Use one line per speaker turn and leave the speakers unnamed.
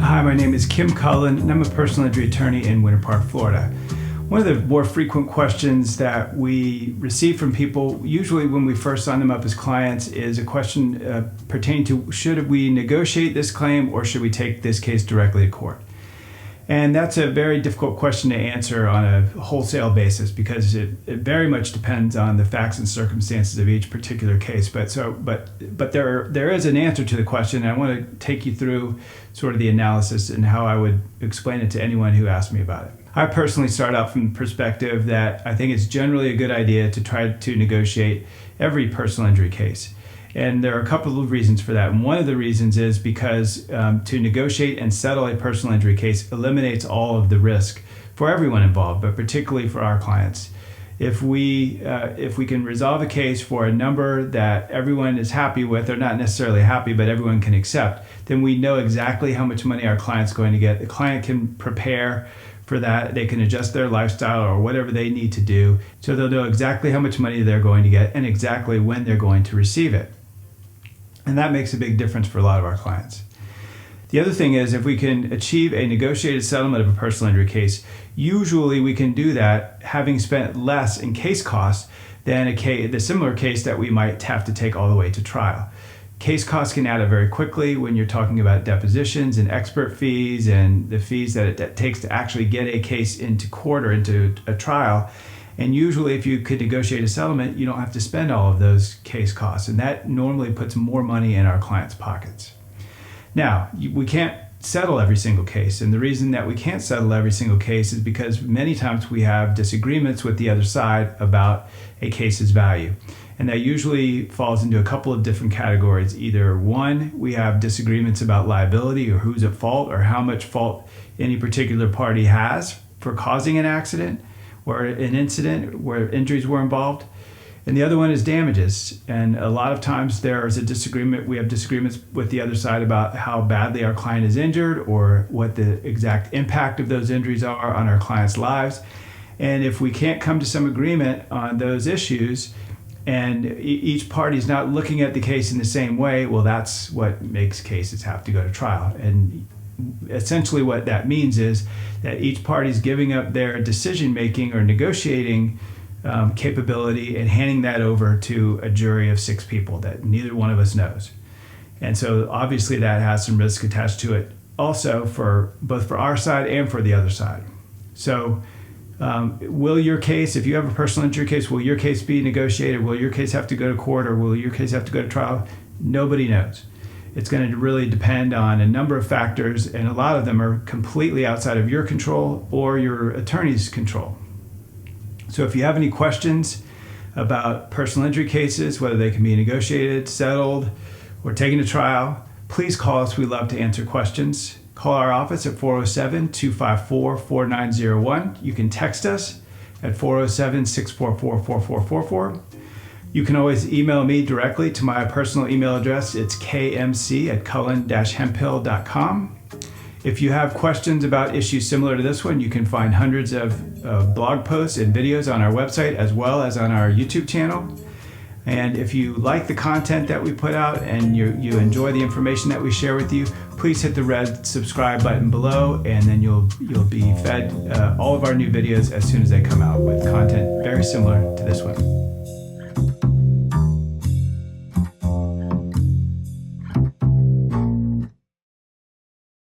Hi, my name is Kim Cullen, and I'm a personal injury attorney in Winter Park, Florida. One of the more frequent questions that we receive from people, usually when we first sign them up as clients, is a question pertaining to should we negotiate this claim or should we take this case directly to court? And that's a very difficult question to answer on a wholesale basis because it very much depends on the facts and circumstances of each particular case. But there is an answer to the question, and I want to take you through sort of the analysis and how I would explain it to anyone who asks me about it. I personally start out from the perspective that I think it's generally a good idea to try to negotiate every personal injury case. And there are a couple of reasons for that. And one of the reasons is because to negotiate and settle a personal injury case eliminates all of the risk for everyone involved, but particularly for our clients. If we can resolve a case for a number that everyone is happy with, or not necessarily happy, but everyone can accept, then we know exactly how much money our client's going to get. The client can prepare for that. They can adjust their lifestyle or whatever they need to do, so they'll know exactly how much money they're going to get and exactly when they're going to receive it. And that makes a big difference for a lot of our clients. The other thing is, if we can achieve a negotiated settlement of a personal injury case, usually we can do that having spent less in case costs than the similar case that we might have to take all the way to trial. Case costs can add up very quickly when you're talking about depositions and expert fees and the fees that it takes to actually get a case into court or into a trial. And usually if you could negotiate a settlement, you don't have to spend all of those case costs. And that normally puts more money in our clients' pockets. Now, we can't settle every single case. And the reason that we can't settle every single case is because many times we have disagreements with the other side about a case's value. And that usually falls into a couple of different categories. Either one, we have disagreements about liability or who's at fault or how much fault any particular party has for causing an accident or an incident where injuries were involved. And the other one is damages. And a lot of times there's a disagreement. We have disagreements with the other side about how badly our client is injured or what the exact impact of those injuries are on our clients' lives. And if we can't come to some agreement on those issues and each party is not looking at the case in the same way, well, that's what makes cases have to go to trial. And essentially what that means is that each party is giving up their decision-making or negotiating capability and handing that over to a jury of 6 people that neither one of us knows. And so obviously that has some risk attached to it also for both for our side and for the other side. So will your case, if you have a personal injury case, will your case be negotiated? Will your case have to go to court or will your case have to go to trial? Nobody knows. It's going to really depend on a number of factors, and a lot of them are completely outside of your control or your attorney's control. So if you have any questions about personal injury cases, whether they can be negotiated, settled, or taken to trial, please call us. We love to answer questions. Call our office at 407-254-4901. You can text us at 407-644-4444. You can always email me directly to my personal email address. It's kmc@cullen-hemphill.com. If you have questions about issues similar to this one, you can find hundreds of blog posts and videos on our website as well as on our YouTube channel. And if you like the content that we put out and you enjoy the information that we share with you, please hit the red subscribe button below, and then you'll be fed all of our new videos as soon as they come out with content very similar to this one.